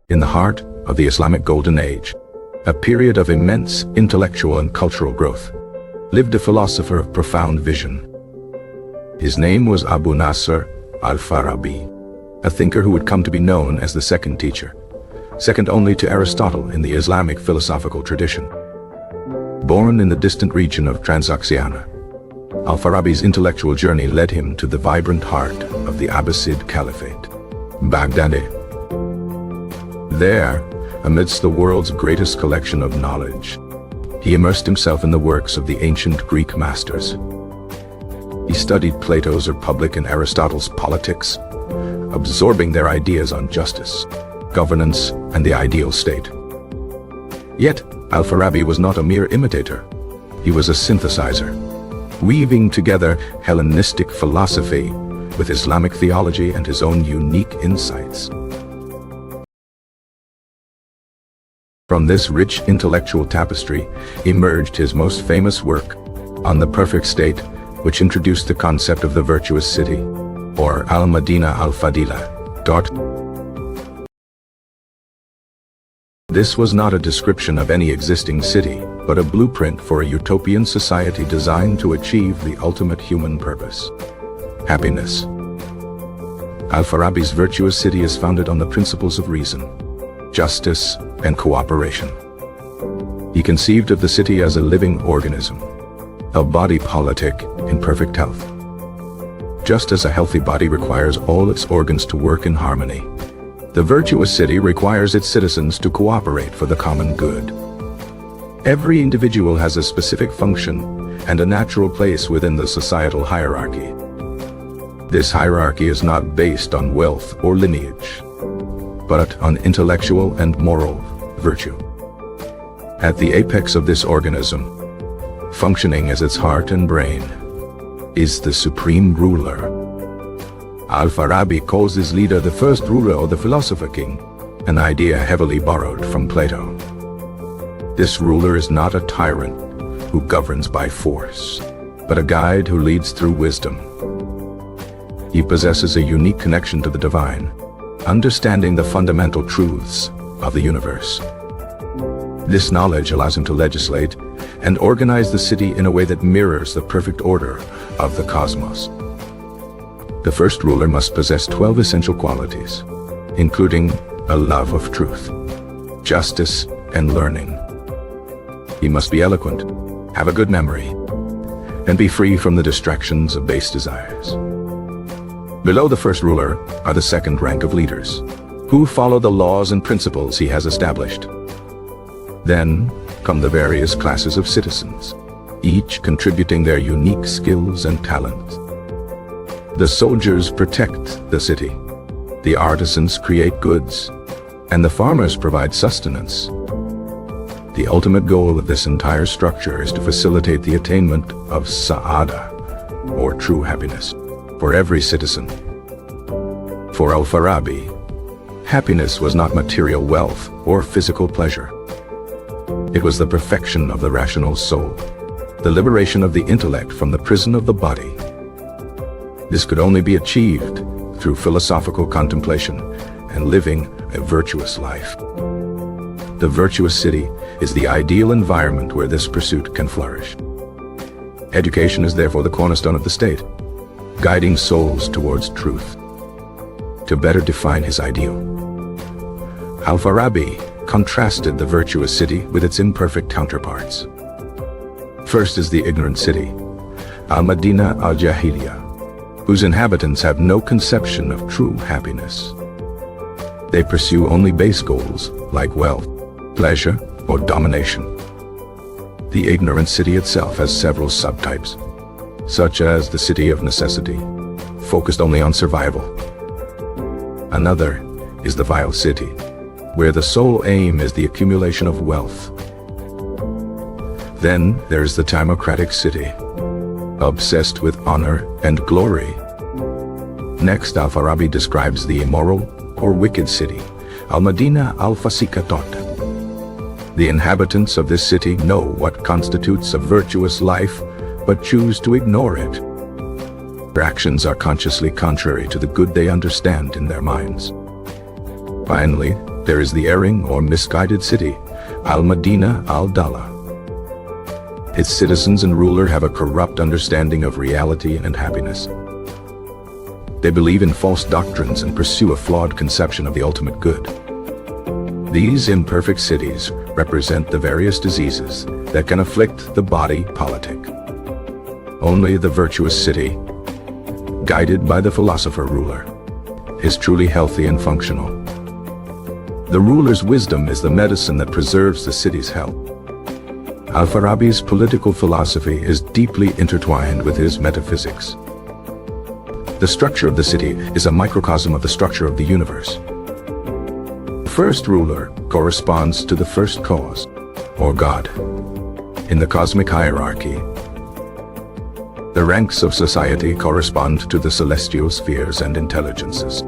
In the heart of the Islamic Golden Age, a period of immense intellectual and cultural growth, lived a philosopher of profound vision. His name was Abu Nasr Al-Farabi, a thinker who would come to be known as the second teacher, second only to Aristotle in the Islamic philosophical tradition. Born in the distant region of Transoxiana, Al-Farabi's intellectual journey led him to the vibrant heart of the Abbasid Caliphate, Baghdad. There, amidst the world's greatest collection of knowledge, he immersed himself in the works of the ancient Greek masters. He studied Plato's Republic and Aristotle's Politics, absorbing their ideas on justice, governance, and the ideal state. Yet, Al-Farabi was not a mere imitator. He was a synthesizer, weaving together Hellenistic philosophy with Islamic theology and his own unique insights. From this rich intellectual tapestry emerged his most famous work, On the Perfect State, which introduced the concept of the Virtuous City, or Al-Madina al-Fadila. This was not a description of any existing city, but a blueprint for a utopian society designed to achieve the ultimate human purpose: happiness. Al-Farabi's Virtuous City is founded on the principles of reason, justice, and cooperation. He conceived of the city as a living organism, a body politic in perfect health. Just as a healthy body requires all its organs to work in harmony, the virtuous city requires its citizens to cooperate for the common good. Every individual has a specific function and a natural place within the societal hierarchy. This hierarchy is not based on wealth or lineage, but on intellectual and moral virtue. At the apex of this organism, functioning as its heart and brain, is the supreme ruler. Al-Farabi calls his leader the first ruler or the philosopher king, an idea heavily borrowed from Plato. This ruler is not a tyrant who governs by force, but a guide who leads through wisdom. He possesses a unique connection to the divine, understanding the fundamental truths of the universe. This knowledge allows him to legislate and organize the city in a way that mirrors the perfect order of the cosmos. The first ruler must possess 12 essential qualities, including a love of truth, justice, and learning. He must be eloquent, have a good memory, and be free from the distractions of base desires. Below the first ruler are the second rank of leaders, who follow the laws and principles he has established. Then come the various classes of citizens, each contributing their unique skills and talents. The soldiers protect the city, the artisans create goods, and the farmers provide sustenance. The ultimate goal of this entire structure is to facilitate the attainment of sa'ada, or true happiness, for every citizen. For Al-Farabi, happiness was not material wealth or physical pleasure. It was the perfection of the rational soul, the liberation of the intellect from the prison of the body. This could only be achieved through philosophical contemplation and living a virtuous life. The virtuous city is the ideal environment where this pursuit can flourish. Education is therefore the cornerstone of the state, guiding souls towards truth. To better define his ideal, Al-Farabi contrasted the virtuous city with its imperfect counterparts. First is the ignorant city, Al-Madina al-Jahiliya, whose inhabitants have no conception of true happiness. They pursue only base goals like wealth, pleasure, or domination. The ignorant city itself has several subtypes, such as the city of necessity, focused only on survival. Another is the vile city, where the sole aim is the accumulation of wealth. Then there is the timocratic city, obsessed with honor and glory. Next, Al-Farabi describes the immoral or wicked city, Al-Madina al-Fasikatot. The inhabitants of this city know what constitutes a virtuous life, but choose to ignore it. Their actions are consciously contrary to the good they understand in their minds. Finally, there is the erring or misguided city, Al-Madina al-Dala. Its citizens and ruler have a corrupt understanding of reality and happiness. They believe in false doctrines and pursue a flawed conception of the ultimate good. These imperfect cities represent the various diseases that can afflict the body politic. Only the virtuous city, guided by the philosopher ruler, is truly healthy and functional. The ruler's wisdom is the medicine that preserves the city's health. Al-Farabi's political philosophy is deeply intertwined with his metaphysics. The structure of the city is a microcosm of the structure of the universe. The first ruler corresponds to the first cause, or God. In the cosmic hierarchy, the ranks of society correspond to the celestial spheres and intelligences.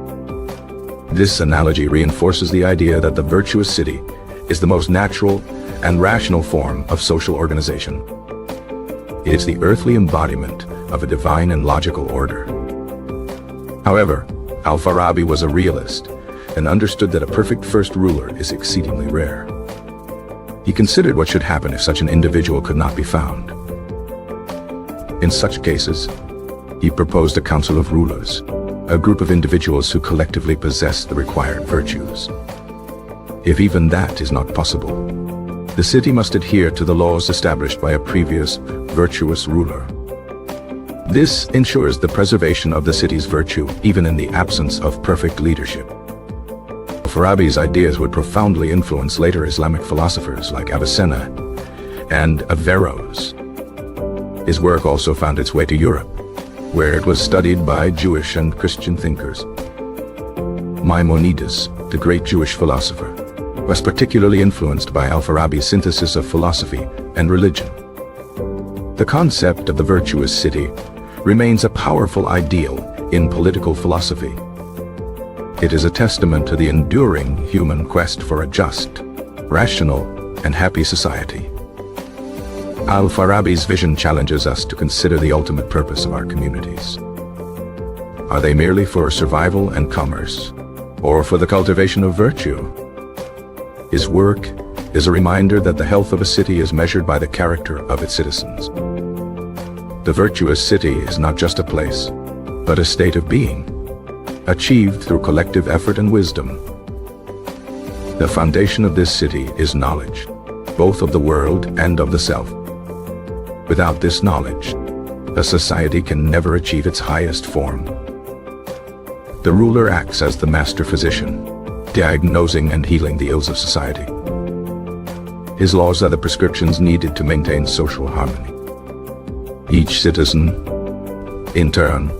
This analogy reinforces the idea that the virtuous city is the most natural and rational form of social organization. It is the earthly embodiment of a divine and logical order. However, Al-Farabi was a realist and understood that a perfect first ruler is exceedingly rare. He considered what should happen if such an individual could not be found. In such cases, he proposed a council of rulers, a group of individuals who collectively possess the required virtues. If even that is not possible, the city must adhere to the laws established by a previous virtuous ruler. This ensures the preservation of the city's virtue even in the absence of perfect leadership. Al-Farabi's ideas would profoundly influence later Islamic philosophers like Avicenna and Averroes. His work also found its way to Europe, where it was studied by Jewish and Christian thinkers. Maimonides, the great Jewish philosopher, was particularly influenced by Al-Farabi's synthesis of philosophy and religion. The concept of the virtuous city remains a powerful ideal in political philosophy. It is a testament to the enduring human quest for a just, rational, and happy society. Al-Farabi's vision challenges us to consider the ultimate purpose of our communities. Are they merely for survival and commerce, or for the cultivation of virtue? His work is a reminder that the health of a city is measured by the character of its citizens. The virtuous city is not just a place, but a state of being, achieved through collective effort and wisdom. The foundation of this city is knowledge, both of the world and of the self. Without this knowledge, a society can never achieve its highest form. The ruler acts as the master physician, diagnosing and healing the ills of society. His laws are the prescriptions needed to maintain social harmony. Each citizen, in turn,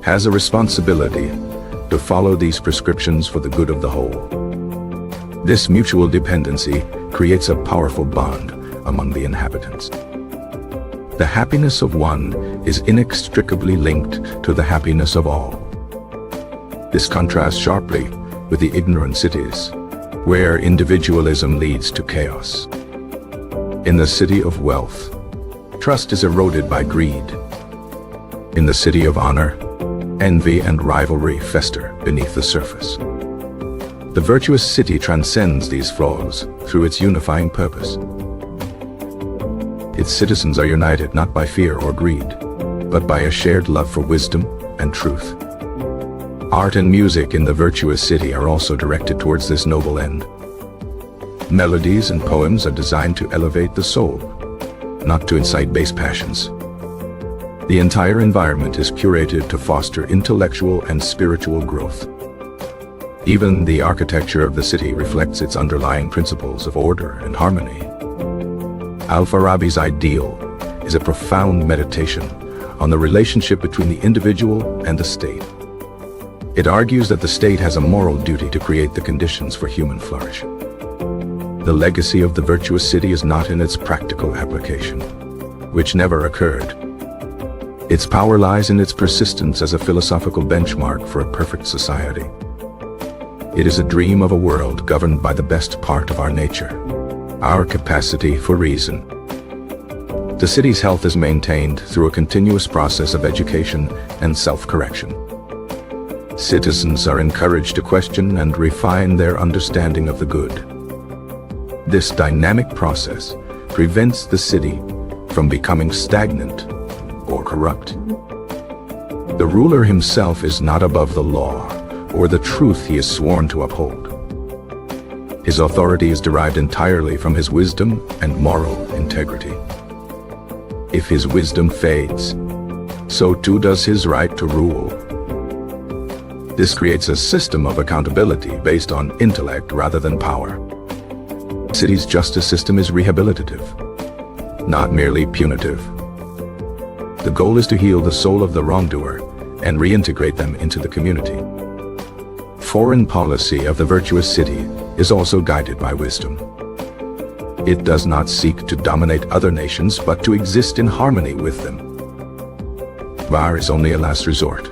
has a responsibility to follow these prescriptions for the good of the whole. This mutual dependency creates a powerful bond among the inhabitants. The happiness of one is inextricably linked to the happiness of all. This contrasts sharply with the ignorant cities, where individualism leads to chaos. In the city of wealth, trust is eroded by greed. In the city of honor, envy and rivalry fester beneath the surface. The virtuous city transcends these flaws through its unifying purpose. Its citizens are united not by fear or greed, but by a shared love for wisdom and truth. Art and music in the virtuous city are also directed towards this noble end. Melodies and poems are designed to elevate the soul, not to incite base passions. The entire environment is curated to foster intellectual and spiritual growth. Even the architecture of the city reflects its underlying principles of order and harmony. Al-Farabi's ideal is a profound meditation on the relationship between the individual and the state. It argues that the state has a moral duty to create the conditions for human flourishing. The legacy of the virtuous city is not in its practical application, which never occurred. Its power lies in its persistence as a philosophical benchmark for a perfect society. It is a dream of a world governed by the best part of our nature, our capacity for reason. The city's health is maintained through a continuous process of education and self-correction. Citizens are encouraged to question and refine their understanding of the good. This dynamic process prevents the city from becoming stagnant or corrupt. The ruler himself is not above the law or the truth he is sworn to uphold. His authority is derived entirely from his wisdom and moral integrity. If his wisdom fades, so too does his right to rule. This creates a system of accountability based on intellect rather than power. The city's justice system is rehabilitative, not merely punitive. The goal is to heal the soul of the wrongdoer and reintegrate them into the community. Foreign policy of the virtuous city is also guided by wisdom. It does not seek to dominate other nations, but to exist in harmony with them. War is only a last resort,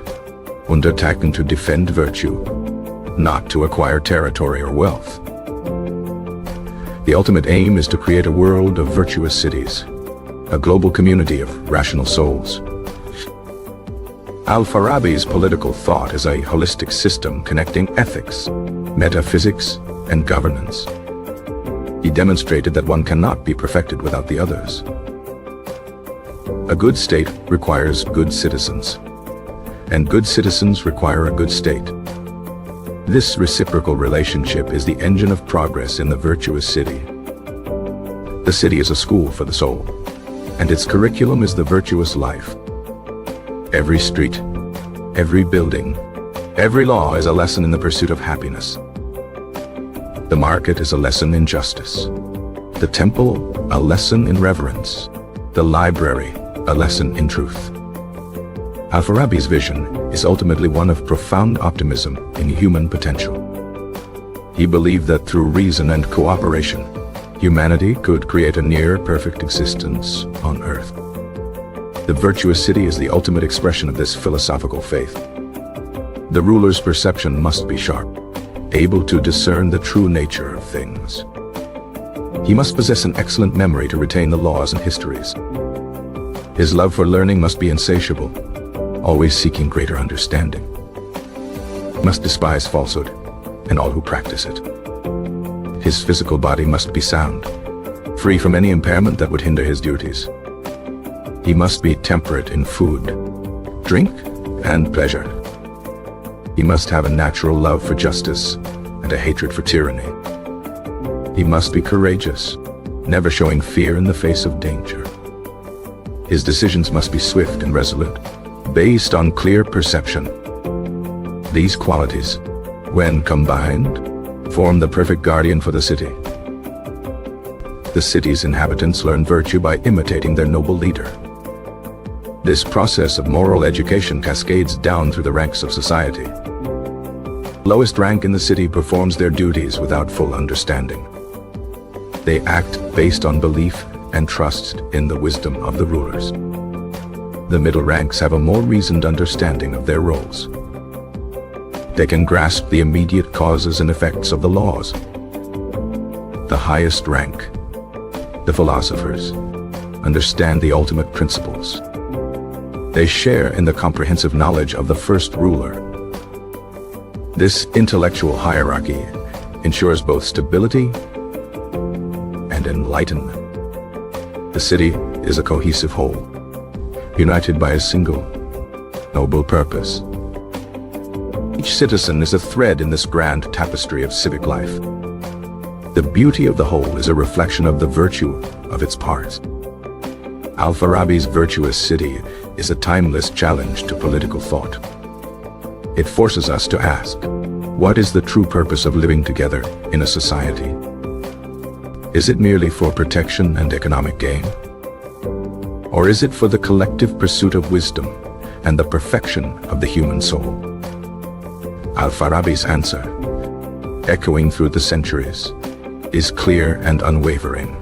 undertaken to defend virtue, not to acquire territory or wealth. The ultimate aim is to create a world of virtuous cities, a global community of rational souls. Al-Farabi's political thought is a holistic system connecting ethics, metaphysics, and governance. He demonstrated that one cannot be perfected without the others. A good state requires good citizens, and good citizens require a good state. This reciprocal relationship is the engine of progress in the virtuous city. The city is a school for the soul, and its curriculum is the virtuous life. Every street, every building, every law is a lesson in the pursuit of happiness. The market is a lesson in justice. The temple, a lesson in reverence. The library, a lesson in truth. Al-Farabi's vision is ultimately one of profound optimism in human potential. He believed that through reason and cooperation, humanity could create a near-perfect existence on Earth. The virtuous city is the ultimate expression of this philosophical faith. The ruler's perception must be sharp, able to discern the true nature of things. He must possess an excellent memory to retain the laws and histories. His love for learning must be insatiable, always seeking greater understanding. He must despise falsehood and all who practice it. His physical body must be sound, free from any impairment that would hinder his duties. He must be temperate in food, drink, and pleasure. He must have a natural love for justice and a hatred for tyranny. He must be courageous, never showing fear in the face of danger. His decisions must be swift and resolute, based on clear perception. These qualities, when combined, form the perfect guardian for the city. The city's inhabitants learn virtue by imitating their noble leader. This process of moral education cascades down through the ranks of society. Lowest rank in the city performs their duties without full understanding. They act based on belief and trust in the wisdom of the rulers. The middle ranks have a more reasoned understanding of their roles. They can grasp the immediate causes and effects of the laws. The highest rank, the philosophers, understand the ultimate principles. They share in the comprehensive knowledge of the first ruler. This intellectual hierarchy ensures both stability and enlightenment. The city is a cohesive whole, united by a single, noble purpose. Each citizen is a thread in this grand tapestry of civic life. The beauty of the whole is a reflection of the virtue of its parts. Al-Farabi's virtuous city is a timeless challenge to political thought. It forces us to ask, what is the true purpose of living together in a society? Is it merely for protection and economic gain? Or is it for the collective pursuit of wisdom and the perfection of the human soul? Al-Farabi's answer, echoing through the centuries, is clear and unwavering.